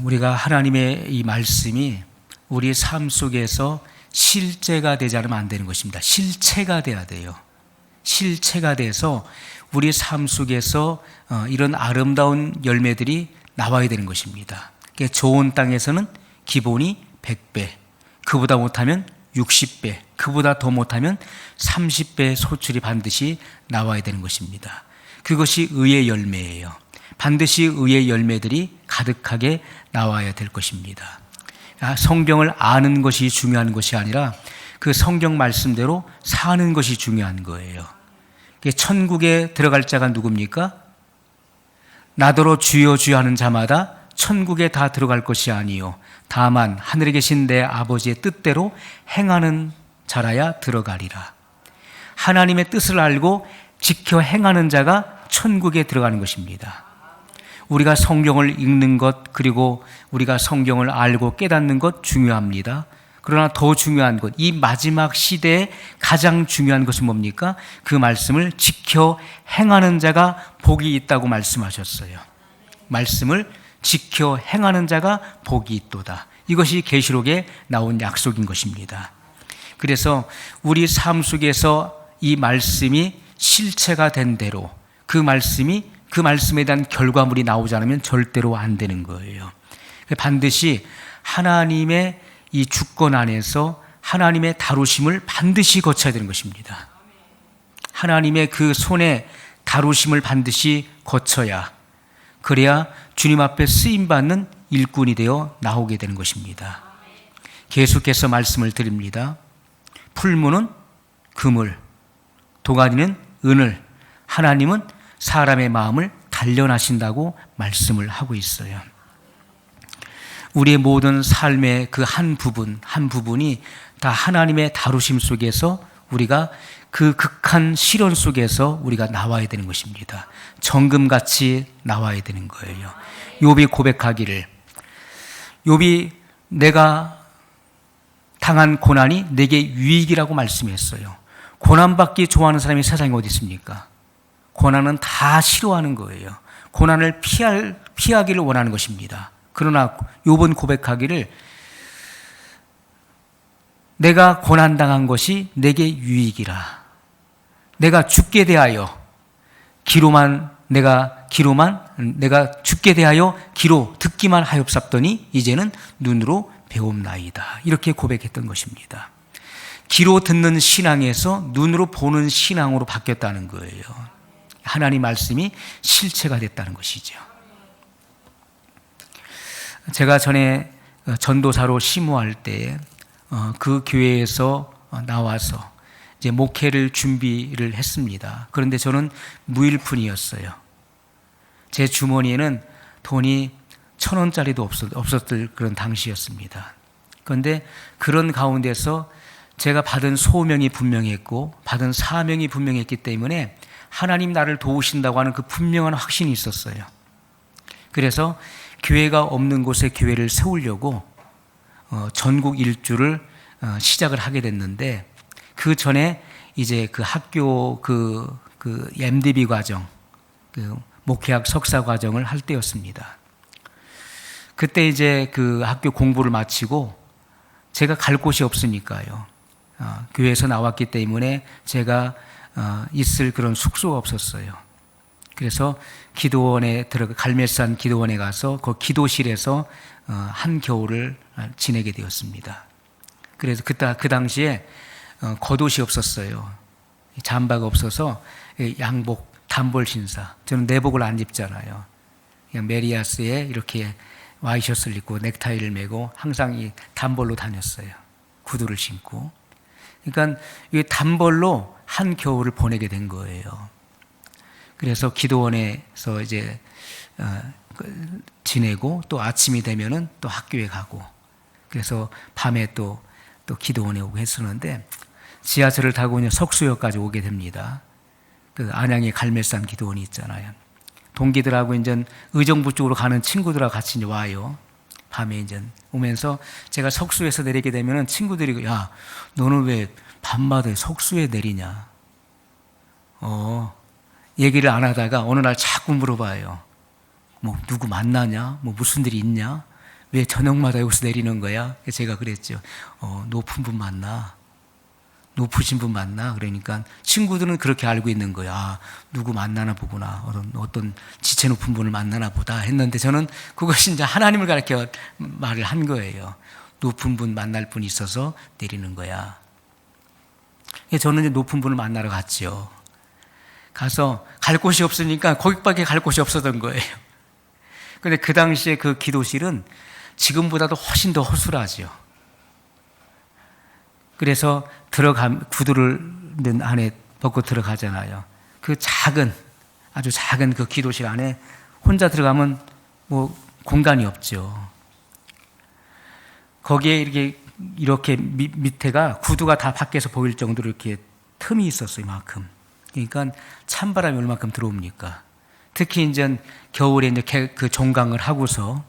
우리가 하나님의 이 말씀이 우리 삶 속에서 실제가 되지 않으면 안 되는 것입니다. 실체가 돼야 돼요. 실체가 돼서 우리 삶 속에서 이런 아름다운 열매들이 나와야 되는 것입니다. 좋은 땅에서는 기본이 100배, 그보다 못하면 60배, 그보다 더 못하면 30배 소출이 반드시 나와야 되는 것입니다. 그것이 의의 열매예요. 반드시 의의 열매들이 가득하게 나와야 될 것입니다. 성경을 아는 것이 중요한 것이 아니라 그 성경 말씀대로 사는 것이 중요한 거예요. 천국에 들어갈 자가 누굽니까? 나더러 주여 주여 하는 자마다 천국에 다 들어갈 것이 아니요 다만 하늘에 계신 내 아버지의 뜻대로 행하는 자라야 들어가리라. 하나님의 뜻을 알고 지켜 행하는 자가 천국에 들어가는 것입니다. 우리가 성경을 읽는 것, 그리고 우리가 성경을 알고 깨닫는 것 중요합니다. 그러나 더 중요한 것, 이 마지막 시대에 가장 중요한 것은 뭡니까? 그 말씀을 지켜 행하는 자가 복이 있다고 말씀하셨어요. 말씀을 지켜 행하는 자가 복이 있도다. 이것이 계시록에 나온 약속인 것입니다. 그래서 우리 삶 속에서 이 말씀이 실체가 된 대로 그 말씀에 대한 결과물이 나오지 않으면 절대로 안 되는 거예요. 반드시 하나님의 이 주권 안에서 하나님의 다루심을 반드시 거쳐야 되는 것입니다. 하나님의 그 손에 다루심을 반드시 거쳐야, 그래야 주님 앞에 쓰임받는 일꾼이 되어 나오게 되는 것입니다. 계속해서 말씀을 드립니다. 풀무는 금을, 도가니는 은을, 하나님은 사람의 마음을 단련하신다고 말씀을 하고 있어요. 우리의 모든 삶의 그 한 부분이 다 하나님의 다루심 속에서 우리가 그 극한 시련 속에서 우리가 나와야 되는 것입니다. 정금같이 나와야 되는 거예요. 욥이 고백하기를, 욥이 내가 당한 고난이 내게 유익이라고 말씀했어요. 고난받기 좋아하는 사람이 세상에 어디 있습니까? 고난은 다 싫어하는 거예요. 고난을 피하기를 원하는 것입니다. 그러나 욥은 고백하기를 내가 고난당한 것이 내게 유익이라. 내가 죽게 대하여 내가 죽게 대하여 귀로 듣기만 하옵sap더니 이제는 눈으로 배움나이다. 이렇게 고백했던 것입니다. 귀로 듣는 신앙에서 눈으로 보는 신앙으로 바뀌었다는 거예요. 하나님 말씀이 실체가 됐다는 것이죠. 제가 전에 전도사로 심호할 때 그 교회에서 나와서 이제 목회를 준비를 했습니다. 그런데 저는 무일푼이었어요. 제 주머니에는 돈이 1,000원짜리도 없었을 그런 당시였습니다. 그런데 그런 가운데서 제가 받은 소명이 분명했고 받은 사명이 분명했기 때문에 하나님 나를 도우신다고 하는 그 분명한 확신이 있었어요. 그래서 교회가 없는 곳에 교회를 세우려고 전국 일주를 시작을 하게 됐는데, 그 전에 이제 그 학교 그 MDB 과정, 그 목회학 석사 과정을 할 때였습니다. 그때 이제 그 학교 공부를 마치고 제가 갈 곳이 없으니까요. 교회에서 나왔기 때문에 제가 있을 그런 숙소가 없었어요. 그래서 갈멜산 기도원에 가서 그 기도실에서 한 겨울을 지내게 되었습니다. 그래서 그 당시에 겉옷이 없었어요. 잠바가 없어서 양복, 단벌 신사. 저는 내복을 안 입잖아요. 그냥 메리아스에 이렇게 와이셔츠를 입고 넥타이를 메고 항상 이 단벌로 다녔어요. 구두를 신고. 그러니까 이 단벌로 한 겨울을 보내게 된 거예요. 그래서 기도원에서 이제 지내고 또 아침이 되면은 또 학교에 가고, 그래서 밤에 또 기도원에 오고 했었는데, 지하철을 타고 이제 석수역까지 오게 됩니다. 그 안양의 갈멜산 기도원이 있잖아요. 동기들하고 이제 의정부 쪽으로 가는 친구들하고 같이 이제 와요. 밤에 이제 오면서 제가 석수에서 내리게 되면은 친구들이 야, 너는 왜 밤마다 석수에 내리냐? 얘기를 안 하다가 어느 날 자꾸 물어봐요. 뭐 누구 만나냐? 뭐 무슨 일이 있냐? 왜 저녁마다 여기서 내리는 거야? 제가 그랬죠. 높은 분 맞나? 높으신 분 맞나? 그러니까 친구들은 그렇게 알고 있는 거야. 아, 누구 만나나 보구나. 어떤 지체 높은 분을 만나나 보다 했는데 저는 그것이 이제 하나님을 가르쳐 말을 한 거예요. 높은 분 만날 분이 있어서 내리는 거야. 저는 이제 높은 분을 만나러 갔죠. 가서 갈 곳이 없으니까 거기밖에 갈 곳이 없었던 거예요. 근데 그 당시에 그 기도실은 지금보다도 훨씬 더 허술하죠. 그래서 구두를 안에 벗고 들어가잖아요. 그 아주 작은 그 기도실 안에 혼자 들어가면 뭐 공간이 없죠. 거기에 이렇게 밑에가 구두가 다 밖에서 보일 정도로 이렇게 틈이 있었어요, 이만큼. 그러니까 찬바람이 얼마큼 들어옵니까? 특히 이제 겨울에 이제 그 종강을 하고서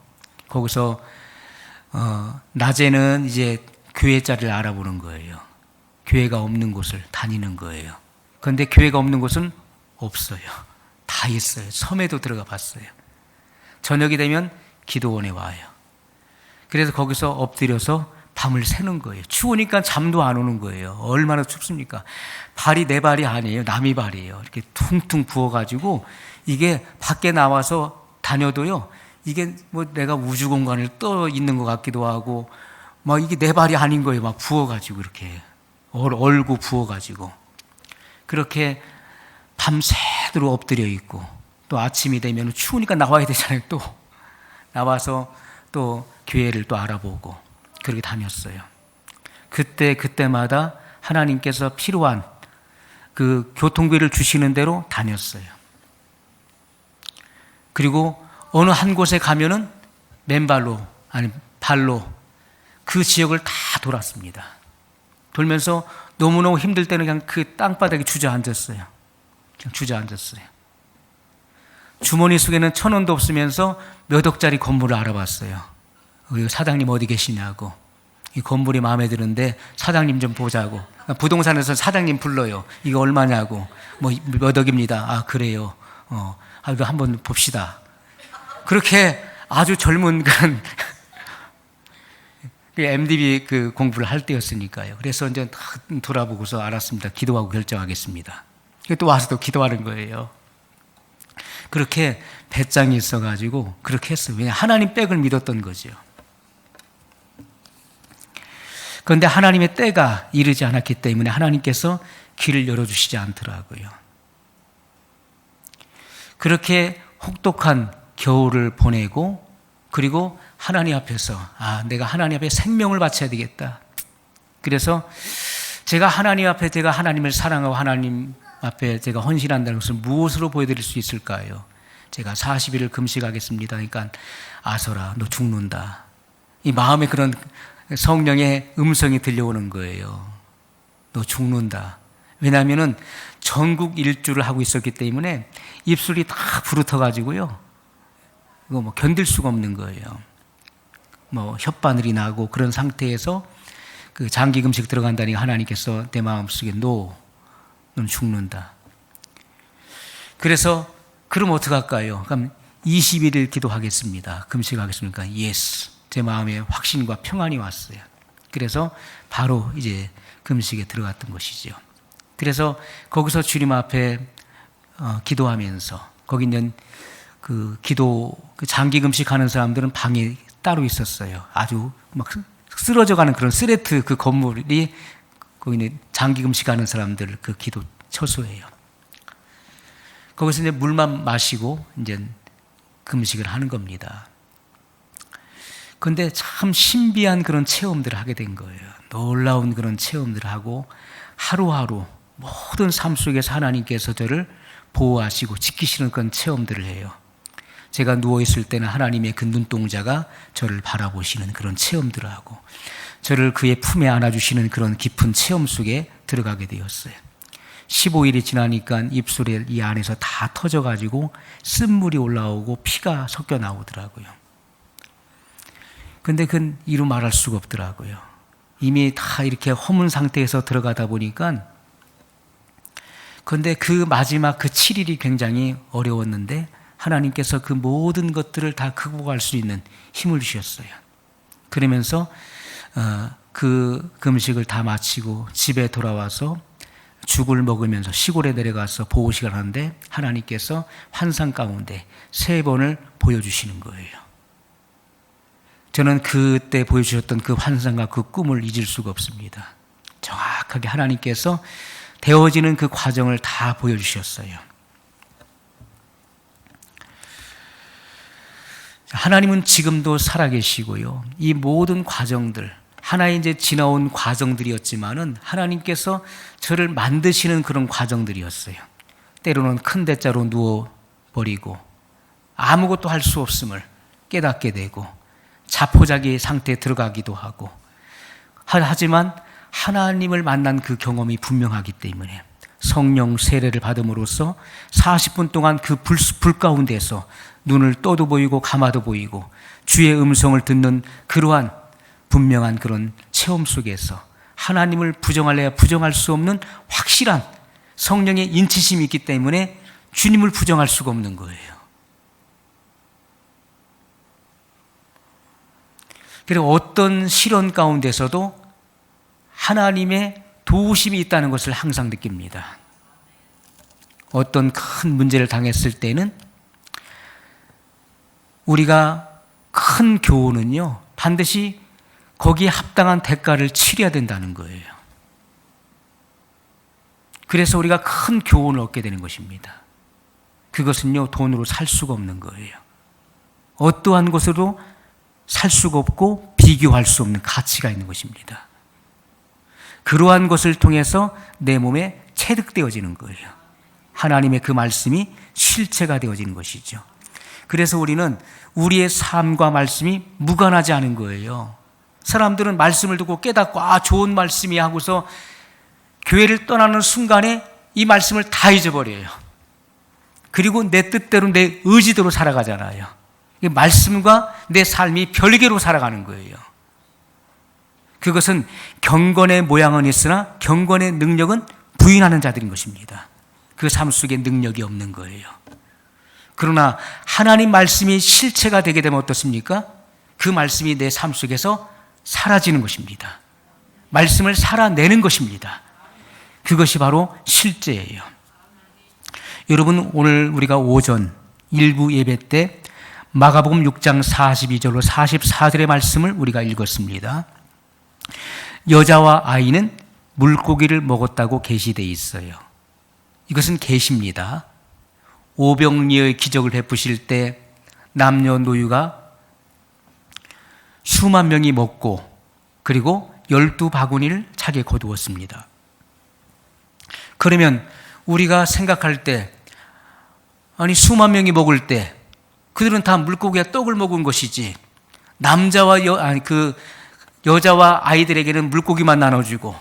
거기서 낮에는 이제 교회 자리를 알아보는 거예요. 교회가 없는 곳을 다니는 거예요. 그런데 교회가 없는 곳은 없어요. 다 있어요. 섬에도 들어가 봤어요. 저녁이 되면 기도원에 와요. 그래서 거기서 엎드려서 밤을 새는 거예요. 추우니까 잠도 안 오는 거예요. 얼마나 춥습니까? 발이 내 발이 아니에요. 남의 발이에요. 이렇게 퉁퉁 부어가지고 이게 밖에 나와서 다녀도요. 이게 뭐 내가 우주 공간을 떠 있는 것 같기도 하고 막 이게 내 발이 아닌 거예요. 막 부어가지고 이렇게 얼고 부어가지고 그렇게 밤새도록 엎드려 있고 또 아침이 되면 추우니까 나와야 되잖아요. 또 나와서 또 교회를 또 알아보고 그렇게 다녔어요. 그때마다 하나님께서 필요한 그 교통비를 주시는 대로 다녔어요. 그리고 어느 한 곳에 가면은 맨발로 아니 발로 그 지역을 다 돌았습니다. 돌면서 너무너무 힘들 때는 그냥 그 땅바닥에 주저앉았어요. 그냥 주저앉았어요. 주머니 속에는 1,000원도 없으면서 몇 억짜리 건물을 알아봤어요. 사장님 어디 계시냐고. 이 건물이 마음에 드는데 사장님 좀 보자고. 부동산에서 사장님 불러요. 이거 얼마냐고. 뭐 몇 억입니다. 아 그래요. 이거 한번 봅시다. 그렇게 아주 젊은 그런 MDB 그 공부를 할 때였으니까요. 그래서 이제 돌아보고서 알았습니다. 기도하고 결정하겠습니다. 또 와서 또 기도하는 거예요. 그렇게 배짱이 있어가지고 그렇게 했어요. 왜냐 하나님 백을 믿었던 거죠. 그런데 하나님의 때가 이르지 않았기 때문에 하나님께서 길을 열어주시지 않더라고요. 그렇게 혹독한 겨울을 보내고 그리고 하나님 앞에서 내가 하나님 앞에 생명을 바쳐야 되겠다. 그래서 제가 하나님 앞에 제가 하나님을 사랑하고 하나님 앞에 제가 헌신한다는 것을 무엇으로 보여드릴 수 있을까요? 제가 40일을 금식하겠습니다. 그러니까 아서라 너 죽는다. 이 마음에 그런 성령의 음성이 들려오는 거예요. 너 죽는다. 왜냐하면 전국 일주를 하고 있었기 때문에 입술이 다 부르터가지고요. 이거 뭐 견딜 수가 없는 거예요. 뭐 혓바늘이 나고 그런 상태에서 그 장기 금식 들어간다니 하나님께서 내 마음속에 넌 죽는다. 그래서 그럼 어떡할까요? 그럼 21일 기도하겠습니다. 금식하겠습니까? 예스. 제 마음에 확신과 평안이 왔어요. 그래서 바로 이제 금식에 들어갔던 것이죠. 그래서 거기서 주님 앞에 기도하면서 거기 있는 그 장기 금식하는 사람들은 방이 따로 있었어요. 아주 막 쓰러져가는 그런 쓰레트 그 건물이 거기 있는 장기 금식하는 사람들 그 기도 처소예요. 거기서 이제 물만 마시고 이제 금식을 하는 겁니다. 그런데 참 신비한 그런 체험들을 하게 된 거예요. 놀라운 그런 체험들을 하고 하루하루 모든 삶 속에서 하나님께서 저를 보호하시고 지키시는 그런 체험들을 해요. 제가 누워있을 때는 하나님의 그 눈동자가 저를 바라보시는 그런 체험들을 하고 저를 그의 품에 안아주시는 그런 깊은 체험 속에 들어가게 되었어요. 15일이 지나니까 입술에 이 안에서 다 터져가지고 쓴물이 올라오고 피가 섞여 나오더라고요. 근데 그건 이루 말할 수가 없더라고요. 이미 다 이렇게 허문 상태에서 들어가다 보니까 그런데 그 마지막 그 7일이 굉장히 어려웠는데 하나님께서 그 모든 것들을 다 극복할 수 있는 힘을 주셨어요. 그러면서 그 금식을 다 마치고 집에 돌아와서 죽을 먹으면서 시골에 내려가서 보호식을 하는데 하나님께서 환상 가운데 3번을 보여주시는 거예요. 저는 그때 보여주셨던 그 환상과 그 꿈을 잊을 수가 없습니다. 정확하게 하나님께서 되어지는 그 과정을 다 보여주셨어요. 하나님은 지금도 살아계시고요. 이 모든 과정들, 하나의 이제 지나온 과정들이었지만은 하나님께서 저를 만드시는 그런 과정들이었어요. 때로는 큰 대자로 누워버리고 아무것도 할 수 없음을 깨닫게 되고 자포자기 상태에 들어가기도 하고, 하지만 하나님을 만난 그 경험이 분명하기 때문에 성령 세례를 받음으로써 40분 동안 그 불 가운데서 눈을 떠도 보이고 감아도 보이고 주의 음성을 듣는 그러한 분명한 그런 체험 속에서 하나님을 부정할래야 부정할 수 없는 확실한 성령의 인치심이 있기 때문에 주님을 부정할 수가 없는 거예요. 그리고 어떤 시련 가운데서도 하나님의 도우심이 있다는 것을 항상 느낍니다. 어떤 큰 문제를 당했을 때는 우리가 큰 교훈은요, 반드시 거기에 합당한 대가를 치러야 된다는 거예요. 그래서 우리가 큰 교훈을 얻게 되는 것입니다. 그것은요, 돈으로 살 수가 없는 거예요. 어떠한 것으로 살 수가 없고 비교할 수 없는 가치가 있는 것입니다. 그러한 것을 통해서 내 몸에 체득되어지는 거예요. 하나님의 그 말씀이 실체가 되어지는 것이죠. 그래서 우리는 우리의 삶과 말씀이 무관하지 않은 거예요. 사람들은 말씀을 듣고 깨닫고 좋은 말씀이야 하고서 교회를 떠나는 순간에 이 말씀을 다 잊어버려요. 그리고 내 뜻대로 내 의지대로 살아가잖아요. 이 말씀과 내 삶이 별개로 살아가는 거예요. 그것은 경건의 모양은 있으나 경건의 능력은 부인하는 자들인 것입니다. 그 삶 속에 능력이 없는 거예요. 그러나 하나님 말씀이 실체가 되게 되면 어떻습니까? 그 말씀이 내 삶 속에서 사라지는 것입니다. 말씀을 살아내는 것입니다. 그것이 바로 실제예요. 여러분, 오늘 우리가 오전 일부 예배 때 마가복음 6장 42절로 44절의 말씀을 우리가 읽었습니다. 여자와 아이는 물고기를 먹었다고 계시되어 있어요. 이것은 계시입니다. 오병이어의 기적을 베푸실 때 남녀노유가 수만 명이 먹고 그리고 12바구니를 차게 거두었습니다. 그러면 우리가 생각할 때, 아니 수만 명이 먹을 때 그들은 다 물고기와 떡을 먹은 것이지 여자와 아이들에게는 물고기만 나눠주고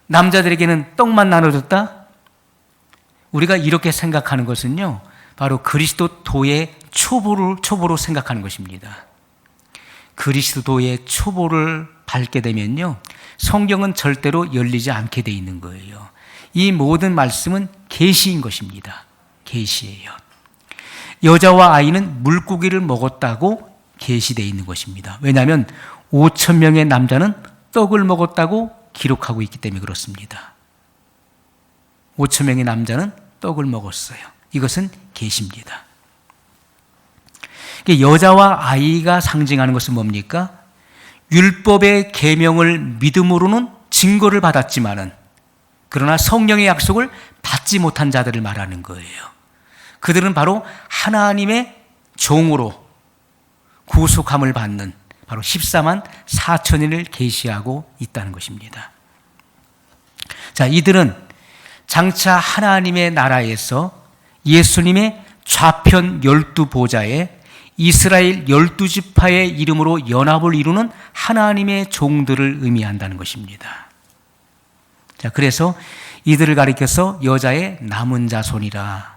남자들에게는 떡만 나눠줬다? 우리가 이렇게 생각하는 것은요, 바로 그리스도도의 초보로 생각하는 것입니다. 그리스도의 초보를 밟게 되면요, 성경은 절대로 열리지 않게 돼 있는 거예요. 이 모든 말씀은 계시인 것입니다. 계시예요. 여자와 아이는 물고기를 먹었다고 계시되어 있는 것입니다. 왜냐하면 5,000명의 남자는 떡을 먹었다고 기록하고 있기 때문에 그렇습니다. 5,000명의 남자는 떡을 먹었어요. 이것은 계시입니다. 여자와 아이가 상징하는 것은 뭡니까? 율법의 계명을 믿음으로는 증거를 받았지만은 그러나 성령의 약속을 받지 못한 자들을 말하는 거예요. 그들은 바로 하나님의 종으로 구속함을 받는 바로 14만 4천인을 계시하고 있다는 것입니다. 자, 이들은 장차 하나님의 나라에서 예수님의 좌편 12보좌에 이스라엘 12지파의 이름으로 연합을 이루는 하나님의 종들을 의미한다는 것입니다. 자, 그래서 이들을 가리켜서 여자의 남은 자손이라,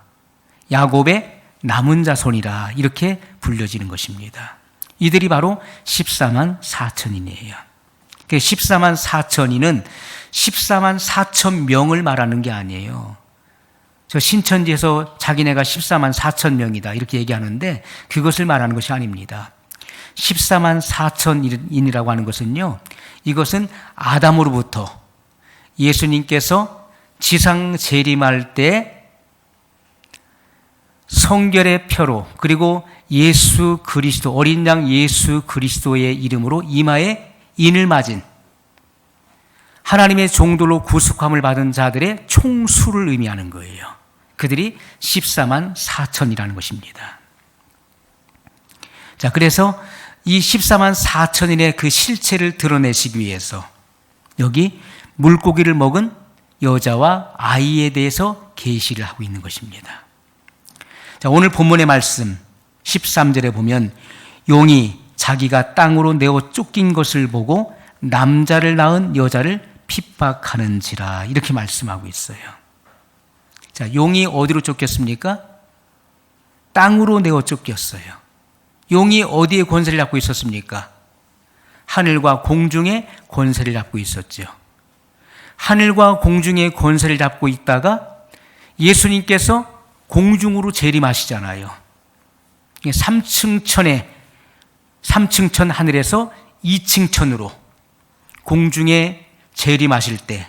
야곱의 남은 자손이라 이렇게 불려지는 것입니다. 이들이 바로 14만 4천인이에요. 14만 4천인은 14만 4천 명을 말하는 게 아니에요. 저 신천지에서 자기네가 14만 4천 명이다 이렇게 얘기하는데 그것을 말하는 것이 아닙니다. 14만 4천인이라고 하는 것은요, 이것은 아담으로부터 예수님께서 지상 재림할 때 성결의 표로, 그리고 예수 그리스도, 어린 양 예수 그리스도의 이름으로 이마에 인을 맞은 하나님의 종들로 구속함을 받은 자들의 총수를 의미하는 거예요. 그들이 14만 4천이라는 것입니다. 자, 그래서 이 14만 4천인의 그 실체를 드러내시기 위해서 여기 물고기를 먹은 여자와 아이에 대해서 계시를 하고 있는 것입니다. 자, 오늘 본문의 말씀 13절에 보면 용이 자기가 땅으로 내어 쫓긴 것을 보고 남자를 낳은 여자를 핍박하는지라, 이렇게 말씀하고 있어요. 자, 용이 어디로 쫓겼습니까? 땅으로 내어 쫓겼어요. 용이 어디에 권세를 잡고 있었습니까? 하늘과 공중에 권세를 잡고 있었죠. 하늘과 공중에 권세를 잡고 있다가 예수님께서 공중으로 재림하시잖아요. 3층 천 하늘에서 2층 천으로 공중에 재림하실 때,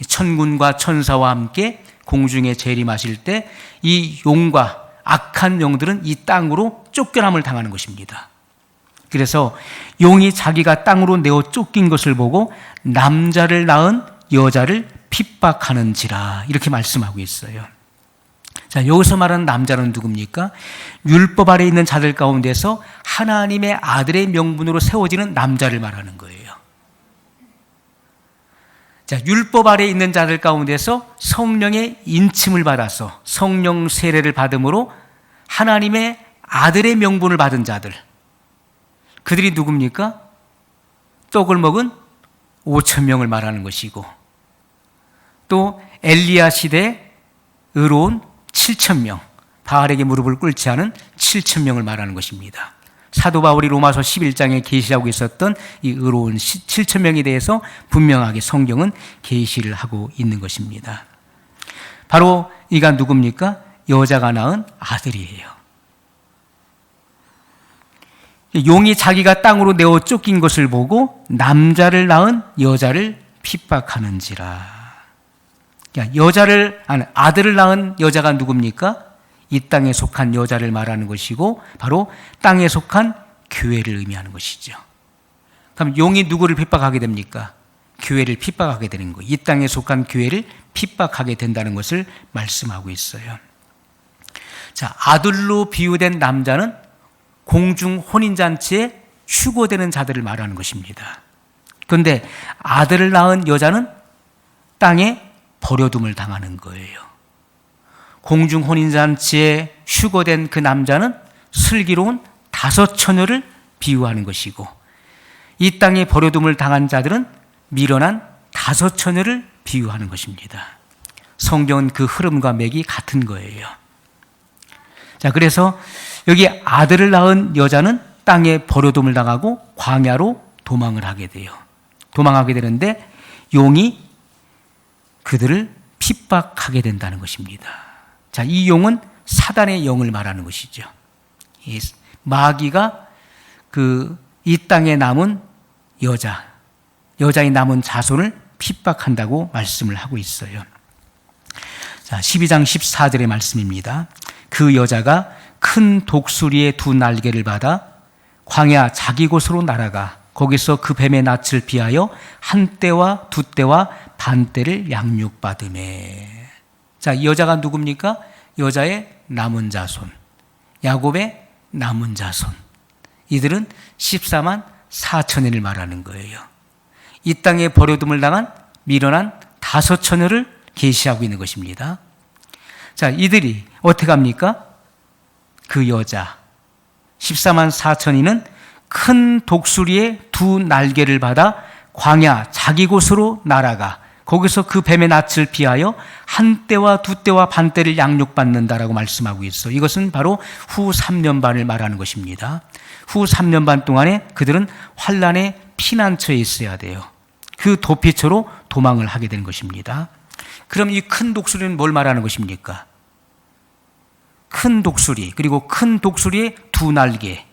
천군과 천사와 함께 공중에 재림하실 때 이 용과 악한 영들은 이 땅으로 쫓겨남을 당하는 것입니다. 그래서 용이 자기가 땅으로 내어 쫓긴 것을 보고 남자를 낳은 여자를 핍박하는지라, 이렇게 말씀하고 있어요. 자, 여기서 말하는 남자는 누굽니까? 율법 아래 있는 자들 가운데서 하나님의 아들의 명분으로 세워지는 남자를 말하는 거예요. 자, 율법 아래 있는 자들 가운데서 성령의 인침을 받아서 성령 세례를 받음으로 하나님의 아들의 명분을 받은 자들, 그들이 누굽니까? 떡을 먹은 5천 명을 말하는 것이고, 또 엘리야 시대에 의로운 7천 명, 바알에게 무릎을 꿇지 않은 7천 명을 말하는 것입니다. 사도 바울이 로마서 11장에 계시하고 있었던 이 의로운 7천 명에 대해서 분명하게 성경은 계시를 하고 있는 것입니다. 바로 이가 누굽니까? 여자가 낳은 아들이에요. 용이 자기가 땅으로 내어 쫓긴 것을 보고 남자를 낳은 여자를 핍박하는지라. 아들을 낳은 여자가 누굽니까? 이 땅에 속한 여자를 말하는 것이고, 바로 땅에 속한 교회를 의미하는 것이죠. 그럼 용이 누구를 핍박하게 됩니까? 교회를 핍박하게 되는 거예요. 이 땅에 속한 교회를 핍박하게 된다는 것을 말씀하고 있어요. 자, 아들로 비유된 남자는 공중 혼인잔치에 휴거되는 자들을 말하는 것입니다. 그런데 아들을 낳은 여자는 땅에 버려둠을 당하는 거예요. 공중 혼인잔치에 휴거된 그 남자는 슬기로운 5 처녀를 비유하는 것이고, 이 땅에 버려둠을 당한 자들은 미련한 5 처녀를 비유하는 것입니다. 성경은 그 흐름과 맥이 같은 거예요. 자, 그래서 여기 아들을 낳은 여자는 땅에 버려둠을 당하고 광야로 도망을 하게 돼요. 도망하게 되는데 용이 그들을 핍박하게 된다는 것입니다. 자, 이 용은 사단의 영을 말하는 것이죠. 이 마귀가 이 땅에 남은 여자의 남은 자손을 핍박한다고 말씀을 하고 있어요. 자, 12장 14절의 말씀입니다. 그 여자가 큰 독수리의 2 날개를 받아 광야 자기 곳으로 날아가 거기서 그 뱀의 낯을 피하여 1때와 2때와 반때를 양육받으매. 자, 이 여자가 누굽니까? 여자의 남은 자손, 야곱의 남은 자손. 이들은 14만 4천인을 말하는 거예요. 이 땅에 버려둠을 당한 미련한 5 처녀를 계시하고 있는 것입니다. 자, 이들이 어떻게 합니까? 그 여자 14만 4천인은 큰 독수리의 2 날개를 받아 광야 자기 곳으로 날아가 거기서 그 뱀의 낯을 피하여 1때와 2때와 반때를 양육받는다라고 말씀하고 있어. 이것은 바로 후 3년 반을 말하는 것입니다. 후 3년 반 동안에 그들은 환난의 피난처에 있어야 돼요. 그 도피처로 도망을 하게 되는 것입니다. 그럼 이 큰 독수리는 뭘 말하는 것입니까? 큰 독수리, 그리고 큰 독수리의 2 날개.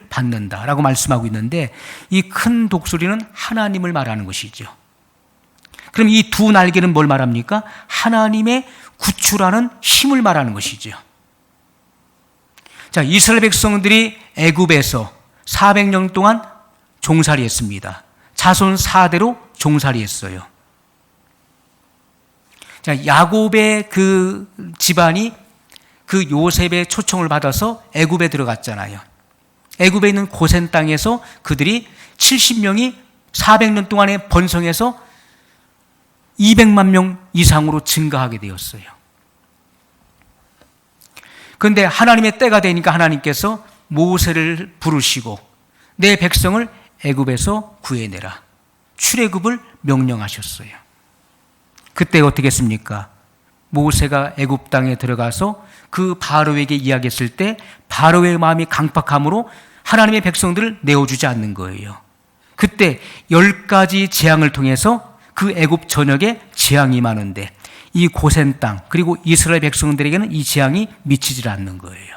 받는다라고 말씀하고 있는데, 이 큰 독수리는 하나님을 말하는 것이죠. 그럼 이 두 날개는 뭘 말합니까? 하나님의 구출하는 힘을 말하는 것이죠. 자, 이스라엘 백성들이 애굽에서 400년 동안 종살이했습니다. 자손 4대로 종살이했어요. 자, 야곱의 그 집안이 그 요셉의 초청을 받아서 애굽에 들어갔잖아요. 애굽에 있는 고센 땅에서 그들이 70명이 400년 동안에 번성해서 200만 명 이상으로 증가하게 되었어요. 그런데 하나님의 때가 되니까 하나님께서 모세를 부르시고 내 백성을 애굽에서 구해내라, 출애굽을 명령하셨어요. 그때 어떻게 했습니까? 모세가 애굽 땅에 들어가서 그 바로에게 이야기했을 때 바로의 마음이 강팍함으로 하나님의 백성들을 내어주지 않는 거예요. 그때 10가지 재앙을 통해서 그 애굽 전역에 재앙이 많은데 이 고센 땅 그리고 이스라엘 백성들에게는 이 재앙이 미치질 않는 거예요.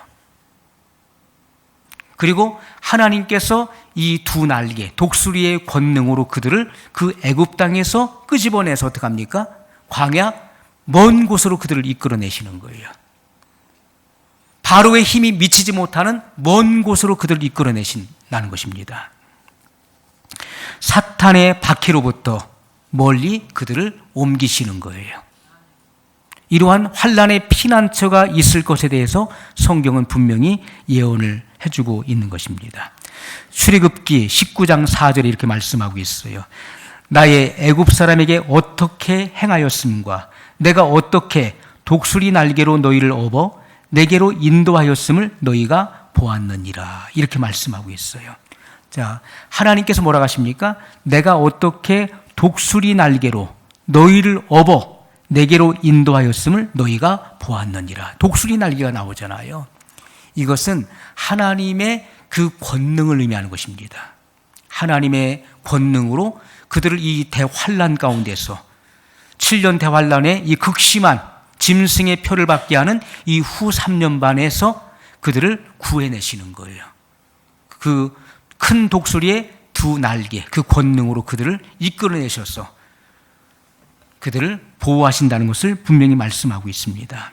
그리고 하나님께서 이 두 날개 독수리의 권능으로 그들을 그 애굽 땅에서 끄집어내서 어떻게 합니까? 광야 먼 곳으로 그들을 이끌어내시는 거예요. 바로의 힘이 미치지 못하는 먼 곳으로 그들을 이끌어내신다는 것입니다. 사탄의 박해로부터 멀리 그들을 옮기시는 거예요. 이러한 환난의 피난처가 있을 것에 대해서 성경은 분명히 예언을 해주고 있는 것입니다. 출애굽기 19장 4절에 이렇게 말씀하고 있어요. 나의 애굽 사람에게 어떻게 행하였음과 내가 어떻게 독수리 날개로 너희를 업어 내게로 인도하였음을 너희가 보았느니라, 이렇게 말씀하고 있어요. 자, 하나님께서 뭐라고 하십니까? 내가 어떻게 독수리 날개로 너희를 업어 내게로 인도하였음을 너희가 보았느니라. 독수리 날개가 나오잖아요. 이것은 하나님의 그 권능을 의미하는 것입니다. 하나님의 권능으로 그들을 이 대환란 가운데서 7년 대환란의 이 극심한 짐승의 표를 받게 하는 이 후 3년 반에서 그들을 구해내시는 거예요. 그 큰 독수리의 두 날개, 그 권능으로 그들을 이끌어내셔서 그들을 보호하신다는 것을 분명히 말씀하고 있습니다.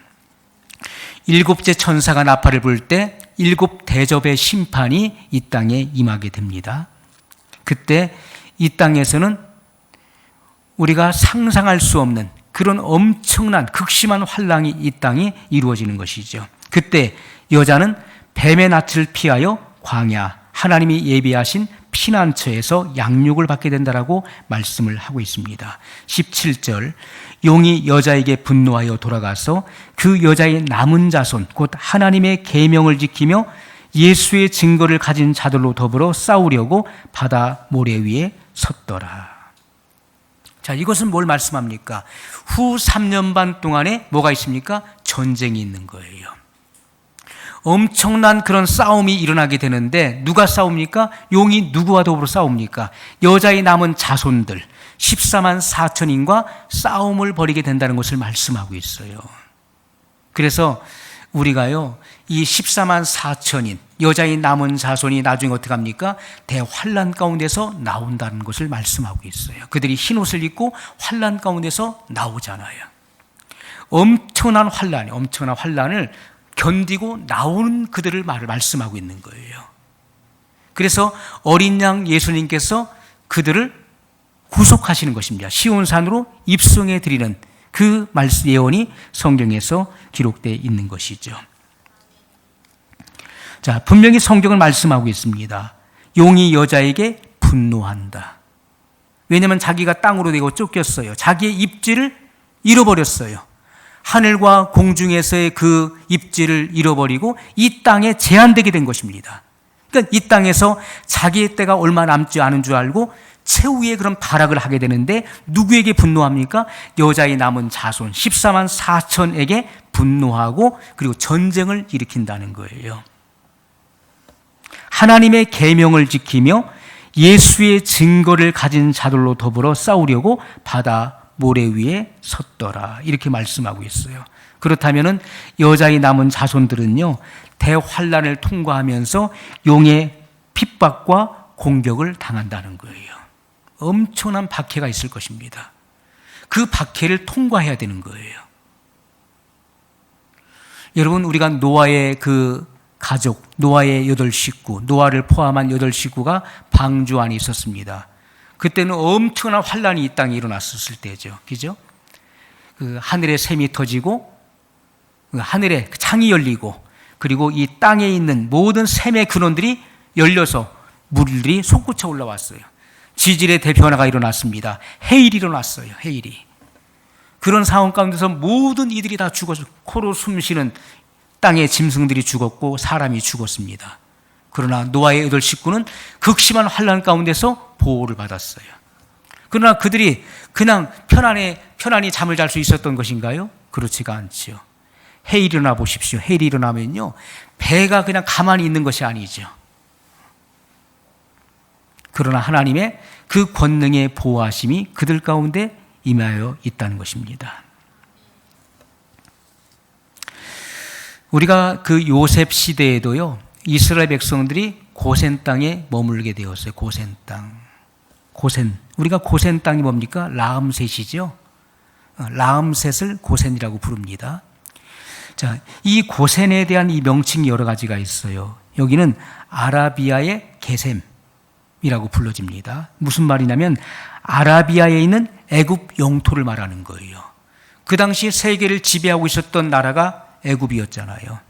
7째 천사가 나팔을 불 때 7 대접의 심판이 이 땅에 임하게 됩니다. 그때 이 땅에서는 우리가 상상할 수 없는 그런 엄청난 극심한 환란이 이 땅에 이루어지는 것이죠. 그때 여자는 뱀의 낯을 피하여 광야, 하나님이 예비하신 피난처에서 양육을 받게 된다라고 말씀을 하고 있습니다. 17절, 용이 여자에게 분노하여 돌아가서 그 여자의 남은 자손 곧 하나님의 계명을 지키며 예수의 증거를 가진 자들로 더불어 싸우려고 바다 모래 위에 섰더라. 자, 이것은 뭘 말씀합니까? 후 3년 반 동안에 뭐가 있습니까? 전쟁이 있는 거예요. 엄청난 그런 싸움이 일어나게 되는데 누가 싸웁니까? 용이 누구와 더불어 싸웁니까? 여자의 남은 자손들 14만 4천인과 싸움을 벌이게 된다는 것을 말씀하고 있어요. 그래서 우리가요, 이 14만 4천인 여자의 남은 자손이 나중에 어떻게 합니까? 대환란 가운데서 나온다는 것을 말씀하고 있어요. 그들이 흰 옷을 입고 환란 가운데서 나오잖아요. 엄청난 환란을 견디고 나오는 그들을 말씀하고 있는 거예요. 그래서 어린 양 예수님께서 그들을 구속하시는 것입니다. 시온산으로 입성해 드리는 그 말씀 예언이 성경에서 기록되어 있는 것이죠. 자, 분명히 성경을 말씀하고 있습니다. 용이 여자에게 분노한다. 왜냐하면 자기가 땅으로 되고 쫓겼어요. 자기의 입지를 잃어버렸어요. 하늘과 공중에서의 그 입지를 잃어버리고 이 땅에 제한되게 된 것입니다. 그러니까 이 땅에서 자기의 때가 얼마 남지 않은 줄 알고 최후의 그런 타락을 하게 되는데 누구에게 분노합니까? 여자의 남은 자손 14만 4천에게 분노하고 그리고 전쟁을 일으킨다는 거예요. 하나님의 계명을 지키며 예수의 증거를 가진 자들로 더불어 싸우려고 바다 모래 위에 섰더라, 이렇게 말씀하고 있어요. 그렇다면은 여자의 남은 자손들은요, 대환란을 통과하면서 용의 핍박과 공격을 당한다는 거예요. 엄청난 박해가 있을 것입니다. 그 박해를 통과해야 되는 거예요. 여러분, 우리가 노아의 그 가족, 노아의 8식구, 노아를 포함한 8식구가 방주 안에 있었습니다. 그때는 엄청난 환란이 이 땅에 일어났었을 때죠. 그죠? 그 하늘에 샘이 터지고, 그 하늘에 창이 열리고, 그리고 이 땅에 있는 모든 샘의 근원들이 열려서 물들이 솟구쳐 올라왔어요. 지질의 대변화가 일어났습니다. 해일이 일어났어요. 해일이. 그런 상황 가운데서 모든 이들이 다 죽어서 코로 숨쉬는 땅의 짐승들이 죽었고 사람이 죽었습니다. 그러나 노아의 8식구는 극심한 환란 가운데서 보호를 받았어요. 그러나 그들이 그냥 편안히 잠을 잘 수 있었던 것인가요? 그렇지가 않지요. 해일이 일어나 보십시오. 해일이 일어나면요, 배가 그냥 가만히 있는 것이 아니죠. 그러나 하나님의 그 권능의 보호하심이 그들 가운데 임하여 있다는 것입니다. 우리가 그 요셉 시대에도요, 이스라엘 백성들이 고센 땅에 머물게 되었어요. 고센 땅. 고센. 우리가 고센 땅이 뭡니까? 라암셋이죠. 라암셋을 고센이라고 부릅니다. 자, 이 고센에 대한 이 명칭이 여러 가지가 있어요. 여기는 아라비아의 게셈이라고 불러집니다. 무슨 말이냐면 아라비아에 있는 애굽 영토를 말하는 거예요. 그 당시 세계를 지배하고 있었던 나라가 애굽이었잖아요.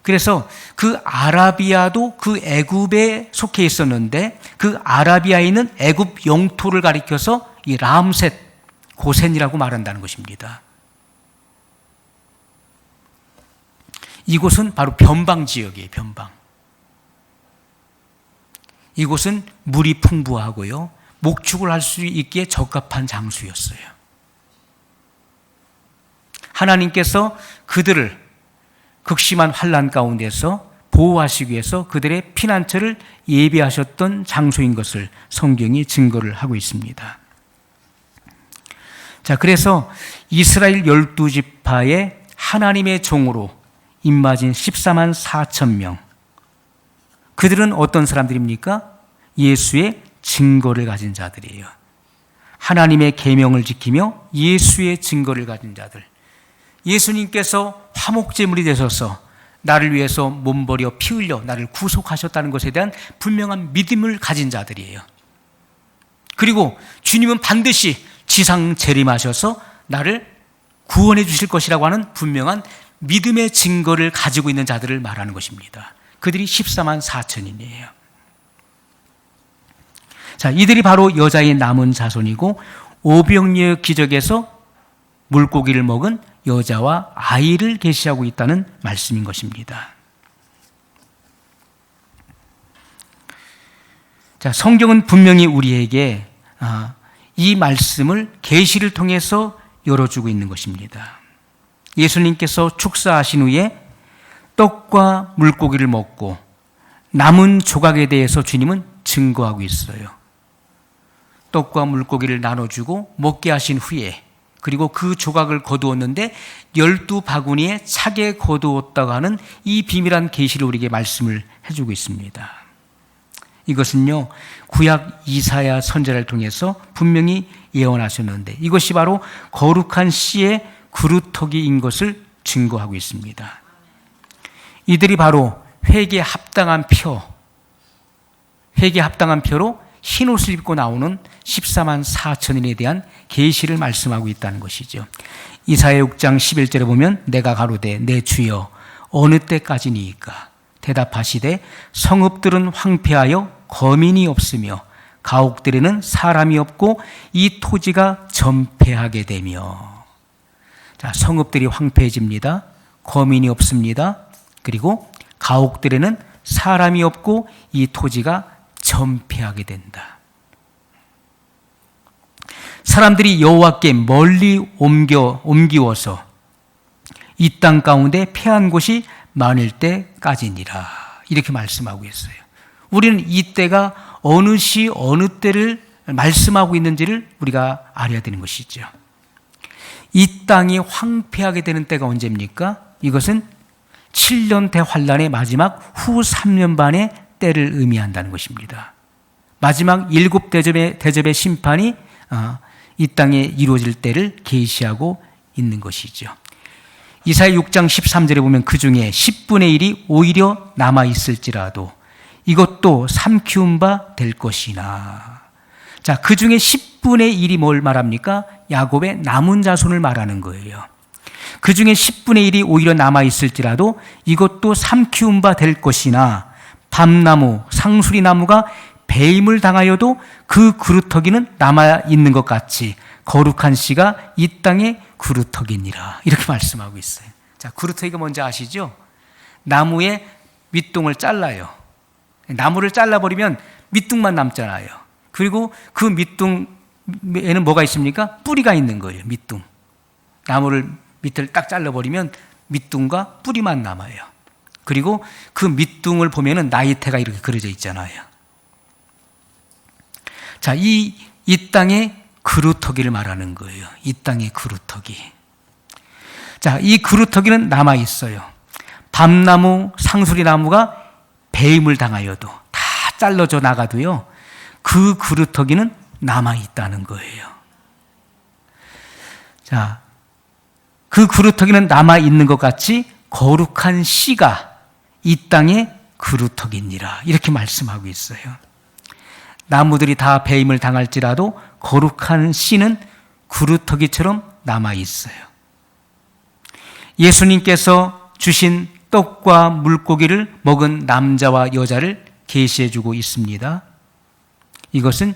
그래서 그 아라비아도 그 애굽에 속해 있었는데 그 아라비아에 있는 애굽 영토를 가리켜서 이 람셋, 고센이라고 말한다는 것입니다. 이곳은 바로 변방 지역이에요. 변방. 이곳은 물이 풍부하고요, 목축을 할 수 있기에 적합한 장소였어요. 하나님께서 그들을 극심한 환난 가운데서 보호하시기 위해서 그들의 피난처를 예비하셨던 장소인 것을 성경이 증거를 하고 있습니다. 자, 그래서 이스라엘 12지파의 하나님의 종으로 임마진 14만 4천 명, 그들은 어떤 사람들입니까? 예수의 증거를 가진 자들이에요. 하나님의 계명을 지키며 예수의 증거를 가진 자들. 예수님께서 화목제물이 되셔서 나를 위해서 몸버려 피 흘려 나를 구속하셨다는 것에 대한 분명한 믿음을 가진 자들이에요. 그리고 주님은 반드시 지상 재림하셔서 나를 구원해 주실 것이라고 하는 분명한 믿음의 증거를 가지고 있는 자들을 말하는 것입니다. 그들이 14만 4천인이에요. 자, 이들이 바로 여자의 남은 자손이고 오병이어 기적에서 물고기를 먹은 여자와 아이를 계시하고 있다는 말씀인 것입니다. 자, 성경은 분명히 우리에게 이 말씀을 계시를 통해서 열어주고 있는 것입니다. 예수님께서 축사하신 후에 떡과 물고기를 먹고 남은 조각에 대해서 주님은 증거하고 있어요. 떡과 물고기를 나눠주고 먹게 하신 후에, 그리고 그 조각을 거두었는데 12바구니에 차게 거두었다고 하는 이 비밀한 계시를 우리에게 말씀을 해주고 있습니다. 이것은요, 구약 이사야 선지자를 통해서 분명히 예언하셨는데 이것이 바로 거룩한 씨의 그루터기인 것을 증거하고 있습니다. 이들이 바로 회개에 합당한 표로 흰 옷을 입고 나오는 14만 4천인에 대한 계시를 말씀하고 있다는 것이죠. 이사야 6장 11절에 보면 내가 가로되 내 주여 어느 때까지니이까 대답하시되 성읍들은 황폐하여 거민이 없으며 가옥들에는 사람이 없고 이 토지가 전폐하게 되며. 자, 성읍들이 황폐해집니다. 거민이 없습니다. 그리고 가옥들에는 사람이 없고 이 토지가 전폐하게 된다. 사람들이 여호와께 멀리 옮기워서 이 땅 가운데 패한 곳이 많을 때까지니라. 이렇게 말씀하고 있어요. 우리는 이 때가 어느 시 어느 때를 말씀하고 있는지를 우리가 알아야 되는 것이죠. 이 땅이 황폐하게 되는 때가 언제입니까? 이것은 7년 대환란의 마지막 후 3년 반의 때를 의미한다는 것입니다. 마지막 7대접의 심판이 이 땅에 이루어질 때를 계시하고 있는 것이죠. 이사야 6장 13절에 보면 그 중에 10분의 1이 오히려 남아있을지라도 이것도 삼키운 바 될 것이나. 자, 그 중에 10분의 1이 뭘 말합니까? 야곱의 남은 자손을 말하는 거예요. 그 중에 10분의 1이 오히려 남아있을지라도 이것도 삼키운 바 될 것이나 밤나무, 상수리나무가 배임을 당하여도 그 그루터기는 남아있는 것 같이 거룩한 씨가 이 땅에 그루터기니라. 이렇게 말씀하고 있어요. 자, 그루터기가 뭔지 아시죠? 나무의 밑둥을 잘라요. 나무를 잘라버리면 밑둥만 남잖아요. 그리고 그 밑둥에는 뭐가 있습니까? 뿌리가 있는 거예요. 밑둥. 나무를 밑을 딱 잘라버리면 밑둥과 뿌리만 남아요. 그리고 그 밑둥을 보면은 나이테가 이렇게 그려져 있잖아요. 자, 이 땅의 그루터기를 말하는 거예요. 이 땅의 그루터기. 자, 이 그루터기는 남아 있어요. 밤나무, 상수리나무가 배임을 당하여도 다 잘라져 나가도요, 그 그루터기는 남아 있다는 거예요. 자, 그 그루터기는 남아 있는 것 같이 거룩한 씨가 이 땅의 그루터기니라. 이렇게 말씀하고 있어요. 나무들이 다 배임을 당할지라도 거룩한 씨는 그루터기처럼 남아 있어요. 예수님께서 주신 떡과 물고기를 먹은 남자와 여자를 계시해 주고 있습니다. 이것은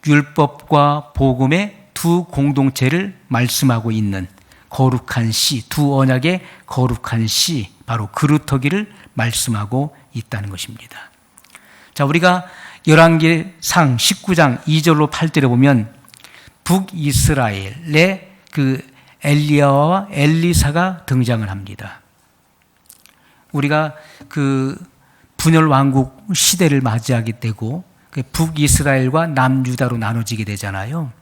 율법과 복음의 두 공동체를 말씀하고 있는 거룩한 씨, 두 언약의 거룩한 씨, 바로 그루터기를 말씀하고 있다는 것입니다. 자, 우리가 열왕기상 19장 2절로 8절에 보면 북이스라엘의 그 엘리야와 엘리사가 등장을 합니다. 우리가 그 분열 왕국 시대를 맞이하게 되고 북이스라엘과 남유다로 나눠지게 되잖아요.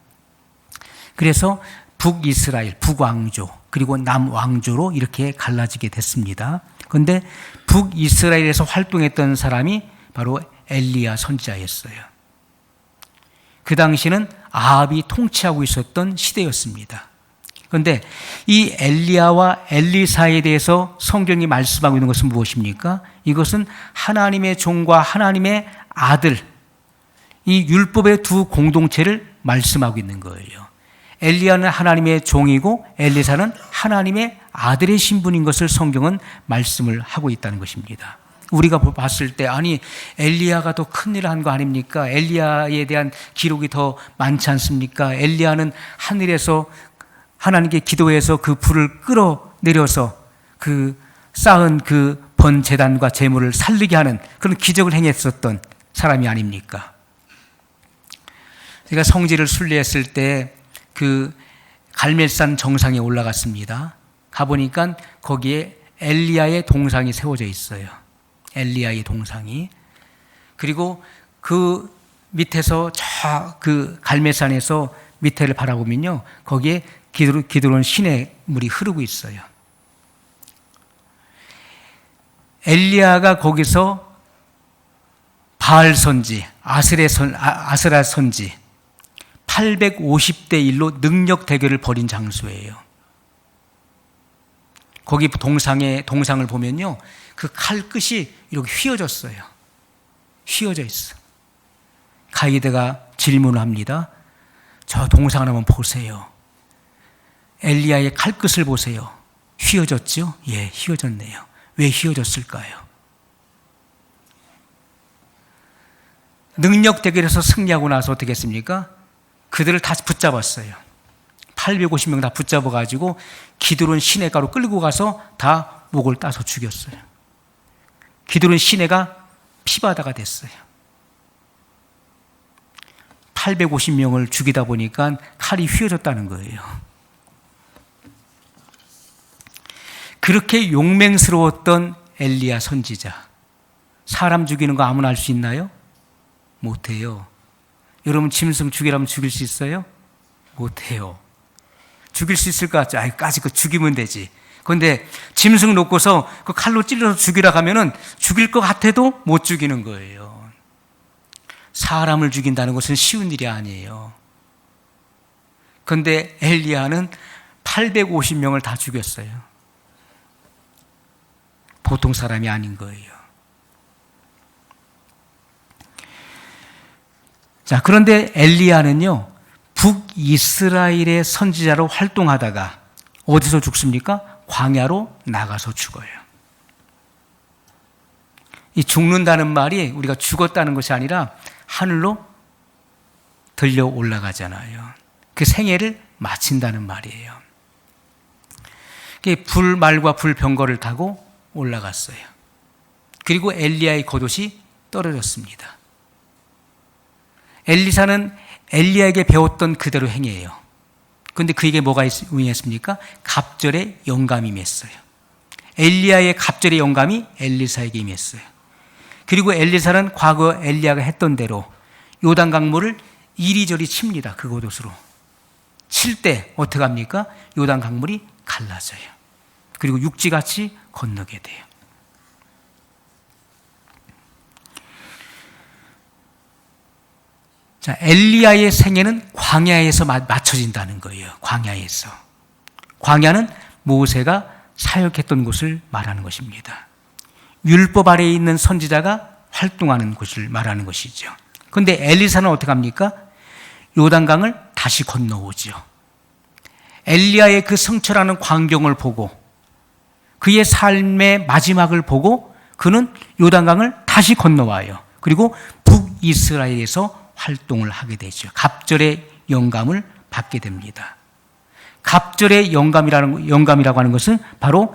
그래서 북이스라엘, 북왕조, 그리고 남왕조로 이렇게 갈라지게 됐습니다. 그런데 북이스라엘에서 활동했던 사람이 바로 엘리야 선지자였어요. 그 당시는 아합이 통치하고 있었던 시대였습니다. 그런데 이 엘리야와 엘리사에 대해서 성경이 말씀하고 있는 것은 무엇입니까? 이것은 하나님의 종과 하나님의 아들, 이 율법의 두 공동체를 말씀하고 있는 거예요. 엘리야는 하나님의 종이고 엘리사는 하나님의 아들의 신분인 것을 성경은 말씀을 하고 있다는 것입니다. 우리가 봤을 때 아니 엘리야가 더 큰일을 한 거 아닙니까? 엘리야에 대한 기록이 더 많지 않습니까? 엘리야는 하늘에서 하나님께 기도해서 그 불을 끌어내려서 그 쌓은 그 번제단과 제물을 살리게 하는 그런 기적을 행했었던 사람이 아닙니까? 제가 성지를 순례했을 때 그 갈멜산 정상에 올라갔습니다. 가보니까 거기에 엘리야의 동상이 세워져 있어요. 엘리야의 동상이. 그리고 그 밑에서 저 그 갈멜산에서 밑에를 바라보면요, 거기에 기드론 시냇물이 흐르고 있어요. 엘리야가 거기서 바알 선지, 아스라 선지 850대 1로 능력 대결을 벌인 장소예요. 거기 동상을 보면요, 그 칼 끝이 이렇게 휘어졌어요. 휘어져 있어. 가이드가 질문을 합니다. 저 동상을 한번 보세요. 엘리야의 칼끝을 보세요. 휘어졌죠? 예, 휘어졌네요. 왜 휘어졌을까요? 능력 대결에서 승리하고 나서 어떻게 했습니까? 그들을 다 붙잡았어요. 850명 다 붙잡아가지고 기드론 시내가로 끌고 가서 다 목을 따서 죽였어요. 기드론 시내가 피바다가 됐어요. 850명을 죽이다 보니까 칼이 휘어졌다는 거예요. 그렇게 용맹스러웠던 엘리야 선지자, 사람 죽이는 거 아무나 할 수 있나요? 못해요. 여러분 짐승 죽이라면 죽일 수 있어요? 못해요. 죽일 수 있을 것 같죠? 까짓 거 죽이면 되지. 그런데 짐승 놓고서 그 칼로 찔러서 죽이라 하면은 죽일 것 같아도 못 죽이는 거예요. 사람을 죽인다는 것은 쉬운 일이 아니에요. 그런데 엘리야는 850명을 다 죽였어요. 보통 사람이 아닌 거예요. 자, 그런데 엘리야는요, 북이스라엘의 선지자로 활동하다가 어디서 죽습니까? 광야로 나가서 죽어요. 이 죽는다는 말이 우리가 죽었다는 것이 아니라 하늘로 들려 올라가잖아요. 그 생애를 마친다는 말이에요. 불말과 불병거를 타고 올라갔어요. 그리고 엘리야의 겉옷이 떨어졌습니다. 엘리사는 엘리야에게 배웠던 그대로 행해요. 그런데 그에게 뭐가 임했습니까? 갑절의 영감이 임했어요. 엘리야의 갑절의 영감이 엘리사에게 임했어요. 그리고 엘리사는 과거 엘리야가 했던 대로 요단 강물을 이리저리 칩니다. 그 겉옷으로. 칠 때 어떻게 합니까? 요단 강물이 갈라져요. 그리고 육지같이 건너게 돼요. 자, 엘리야의 생애는 광야에서 맞춰진다는 거예요. 광야에서. 광야는 모세가 사역했던 곳을 말하는 것입니다. 율법 아래에 있는 선지자가 활동하는 곳을 말하는 것이죠. 그런데 엘리사는 어떻게 합니까? 요단강을 다시 건너오죠. 엘리야의 그 성철하는 광경을 보고 그의 삶의 마지막을 보고 그는 요단강을 다시 건너와요. 그리고 북이스라엘에서 활동을 하게 되죠. 갑절의 영감을 받게 됩니다. 갑절의 영감이라고 하는 것은 바로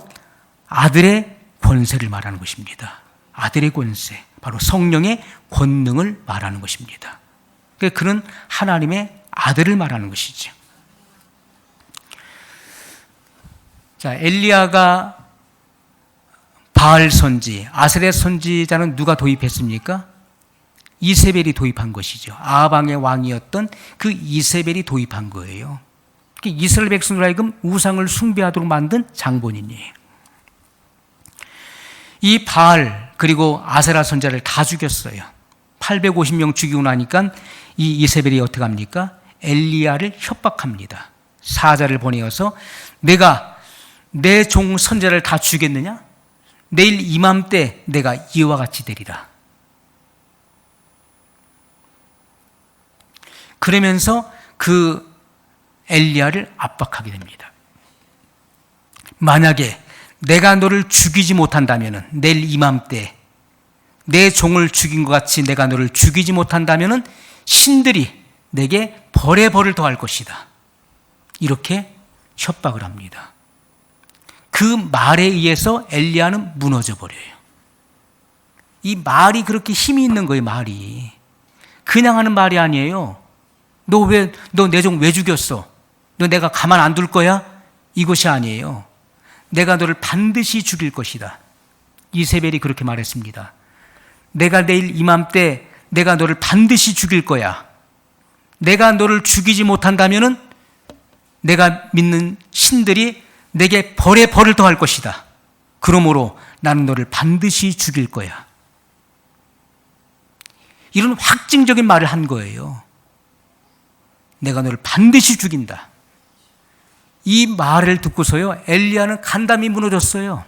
아들의 권세를 말하는 것입니다. 아들의 권세, 바로 성령의 권능을 말하는 것입니다. 그는 하나님의 아들을 말하는 것이죠. 자, 엘리야가 바알 선지, 아세렛 선지자는 누가 도입했습니까? 이세벨이 도입한 것이죠. 아방의 왕이었던 그 이세벨이 도입한 거예요. 이스라엘 백성으로 하여금 우상을 숭배하도록 만든 장본인이에요. 이 바알 그리고 아세라 선지자를 다 죽였어요. 850명 죽이고 나니까 이 이세벨이 어떻게 합니까? 엘리야를 협박합니다. 사자를 보내어서 내가 내 종 선지자를 다 죽였느냐? 내일 이맘때 내가 이와 같이 되리라. 그러면서 그 엘리야를 압박하게 됩니다. 만약에 내가 너를 죽이지 못한다면 내일 이맘때 내 종을 죽인 것 같이 내가 너를 죽이지 못한다면 신들이 내게 벌에 벌을 더할 것이다. 이렇게 협박을 합니다. 그 말에 의해서 엘리야는 무너져 버려요. 이 말이 그렇게 힘이 있는 거예요. 말이 그냥 하는 말이 아니에요. 너 내 종 왜 죽였어? 너 내가 가만 안 둘 거야? 이것이 아니에요. 내가 너를 반드시 죽일 것이다. 이세벨이 그렇게 말했습니다. 내가 내일 이맘때 내가 너를 반드시 죽일 거야. 내가 너를 죽이지 못한다면은 내가 믿는 신들이 내게 벌에 벌을 더할 것이다. 그러므로 나는 너를 반드시 죽일 거야. 이런 확증적인 말을 한 거예요. 내가 너를 반드시 죽인다. 이 말을 듣고서요, 엘리야는 간담이 무너졌어요.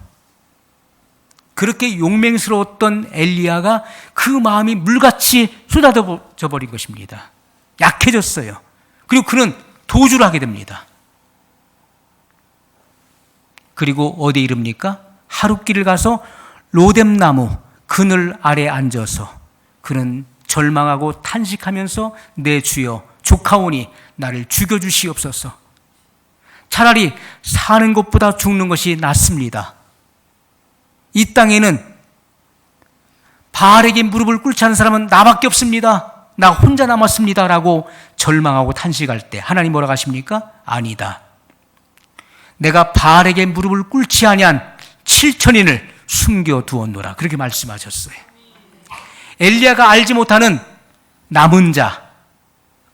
그렇게 용맹스러웠던 엘리야가 그 마음이 물같이 쏟아져 버린 것입니다. 약해졌어요. 그리고 그는 도주를 하게 됩니다. 그리고 어디에 이릅니까? 하룻길을 가서 로뎀나무 그늘 아래 앉아서 그는 절망하고 탄식하면서 내 주여 조카오니 나를 죽여주시옵소서. 차라리 사는 것보다 죽는 것이 낫습니다. 이 땅에는 바알에게 무릎을 꿇지 않은 사람은 나밖에 없습니다. 나 혼자 남았습니다. 라고 절망하고 탄식할 때 하나님 뭐라고 하십니까? 아니다. 내가 바알에게 무릎을 꿇지 아니한 7천인을 숨겨두었노라. 그렇게 말씀하셨어요. 엘리야가 알지 못하는 남은 자,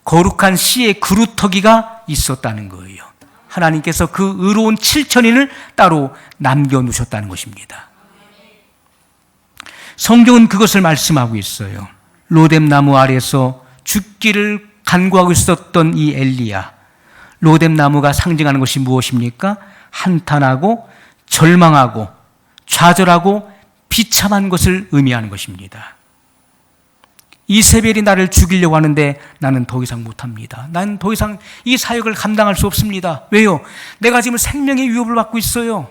거룩한 씨의 그루터기가 있었다는 거예요. 하나님께서 그 의로운 7천인을 따로 남겨놓으셨다는 것입니다. 성경은 그것을 말씀하고 있어요. 로뎀나무 아래에서 죽기를 간구하고 있었던 이 엘리야, 로뎀나무가 상징하는 것이 무엇입니까? 한탄하고 절망하고 좌절하고 비참한 것을 의미하는 것입니다. 이세벨이 나를 죽이려고 하는데 나는 더 이상 못합니다. 나는 더 이상 이 사역을 감당할 수 없습니다. 왜요? 내가 지금 생명의 위협을 받고 있어요.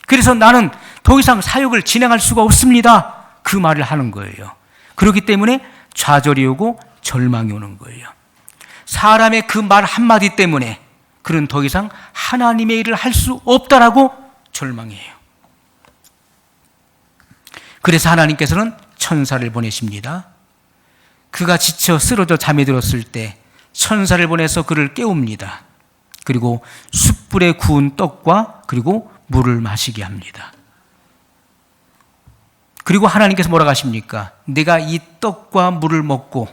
그래서 나는 더 이상 사역을 진행할 수가 없습니다. 그 말을 하는 거예요. 그렇기 때문에 좌절이 오고 절망이 오는 거예요. 사람의 그 말 한마디 때문에 그는 더 이상 하나님의 일을 할 수 없다라고 절망해요. 그래서 하나님께서는 천사를 보내십니다. 그가 지쳐 쓰러져 잠에 들었을 때 천사를 보내서 그를 깨웁니다. 그리고 숯불에 구운 떡과 그리고 물을 마시게 합니다. 그리고 하나님께서 뭐라고 하십니까? 내가 이 떡과 물을 먹고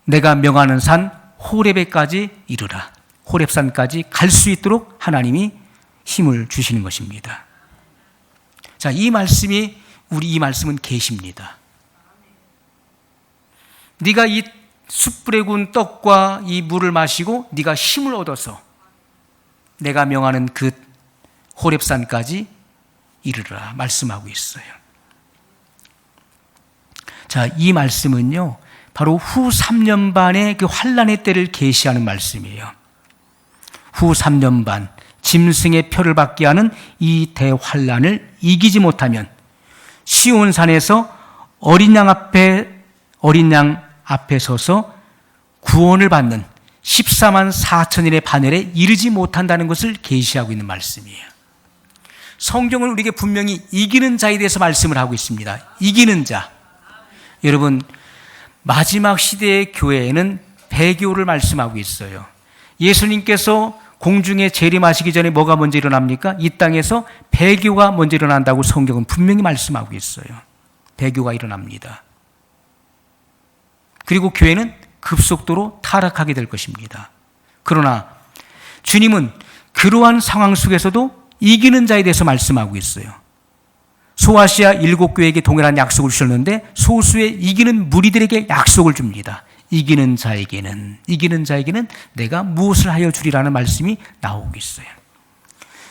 내가 명하는 산 호렙에까지 이르라. 호렙산까지 갈 수 있도록 하나님이 힘을 주시는 것입니다. 자, 이 말씀은 계시입니다. 네가 이 숯불에 구운 떡과 이 물을 마시고 네가 힘을 얻어서 내가 명하는 그 호렙산까지 이르라 말씀하고 있어요. 자, 이 말씀은요, 바로 후 3년 반의 그 환란의 때를 계시하는 말씀이에요. 후 3년 반 짐승의 표를 받게 하는 이 대환란을 이기지 못하면 시온산에서 어린 양 앞에 서서 구원을 받는 14만 4천인의 반열에 이르지 못한다는 것을 계시하고 있는 말씀이에요. 성경은 우리에게 분명히 이기는 자에 대해서 말씀을 하고 있습니다. 이기는 자. 여러분, 마지막 시대의 교회에는 배교를 말씀하고 있어요. 예수님께서 공중에 재림하시기 전에 뭐가 먼저 일어납니까? 이 땅에서 배교가 먼저 일어난다고 성경은 분명히 말씀하고 있어요. 배교가 일어납니다. 그리고 교회는 급속도로 타락하게 될 것입니다. 그러나 주님은 그러한 상황 속에서도 이기는 자에 대해서 말씀하고 있어요. 소아시아 7교회에게 동일한 약속을 주셨는데 소수의 이기는 무리들에게 약속을 줍니다. 이기는 자에게는 내가 무엇을 하여 주리라는 말씀이 나오고 있어요.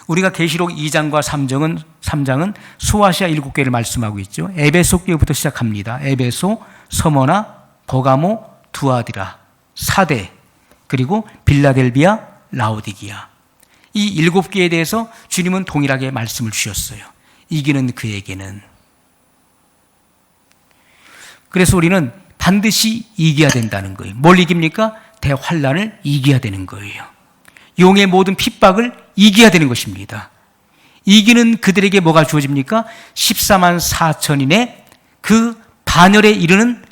우리가 계시록 2장과 3장은 소아시아 7교회를 말씀하고 있죠. 에베소 교회부터 시작합니다. 에베소, 서머나, 버가모, 두아디라, 사대, 그리고 빌라델비아, 라오디기아. 이 7개에 대해서 주님은 동일하게 말씀을 주셨어요. 이기는 그에게는. 그래서 우리는 반드시 이겨야 된다는 거예요. 뭘 이깁니까? 대환란을 이겨야 되는 거예요. 용의 모든 핍박을 이겨야 되는 것입니다. 이기는 그들에게 뭐가 주어집니까? 14만 4천인의 그 반열에 이르는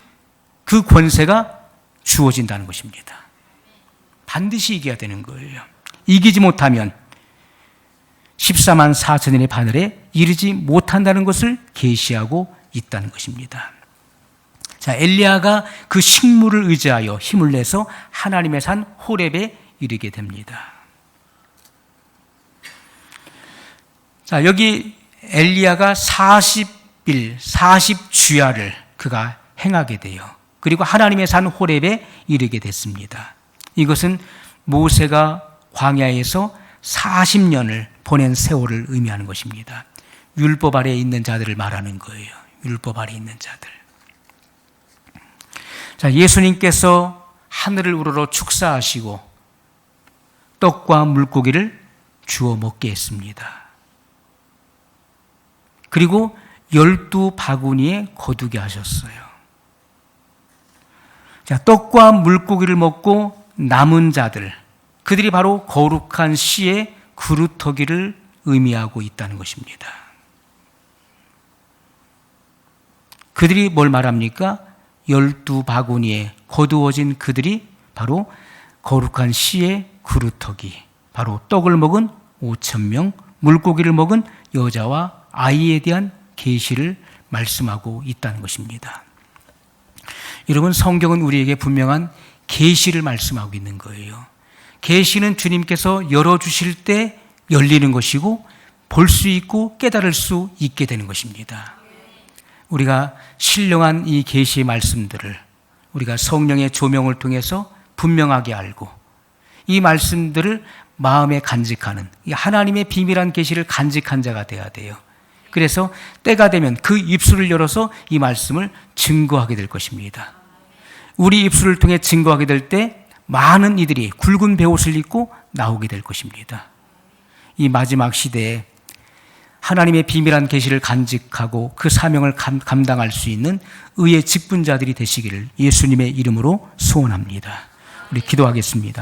그 권세가 주어진다는 것입니다. 반드시 이겨야 되는 거예요. 이기지 못하면 14만 4천인의 반열에 이르지 못한다는 것을 계시하고 있다는 것입니다. 자, 엘리야가 그 식물을 의지하여 힘을 내서 하나님의 산 호렙에 이르게 됩니다. 자, 여기 엘리야가 40일, 40주야를 그가 행하게 돼요. 그리고 하나님의 산 호렙에 이르게 됐습니다. 이것은 모세가 광야에서 40년을 보낸 세월을 의미하는 것입니다. 율법 아래에 있는 자들을 말하는 거예요. 율법 아래에 있는 자들. 자, 예수님께서 하늘을 우러러 축사하시고 떡과 물고기를 주어 먹게 했습니다. 그리고 12바구니에 거두게 하셨어요. 자, 떡과 물고기를 먹고 남은 자들, 그들이 바로 거룩한 씨의 그루터기를 의미하고 있다는 것입니다. 그들이 뭘 말합니까? 12바구니에 거두어진 그들이 바로 거룩한 씨의 그루터기, 바로 떡을 먹은 5,000명, 물고기를 먹은 여자와 아이에 대한 계시를 말씀하고 있다는 것입니다. 여러분, 성경은 우리에게 분명한 계시를 말씀하고 있는 거예요. 계시는 주님께서 열어주실 때 열리는 것이고 볼 수 있고 깨달을 수 있게 되는 것입니다. 우리가 신령한 이 계시의 말씀들을 우리가 성령의 조명을 통해서 분명하게 알고 이 말씀들을 마음에 간직하는 이 하나님의 비밀한 계시를 간직한 자가 되어야 돼요. 그래서 때가 되면 그 입술을 열어서 이 말씀을 증거하게 될 것입니다. 우리 입술을 통해 증거하게 될 때 많은 이들이 굵은 베옷을 입고 나오게 될 것입니다. 이 마지막 시대에 하나님의 비밀한 계시를 간직하고 그 사명을 감당할 수 있는 의의 직분자들이 되시기를 예수님의 이름으로 소원합니다. 우리 기도하겠습니다.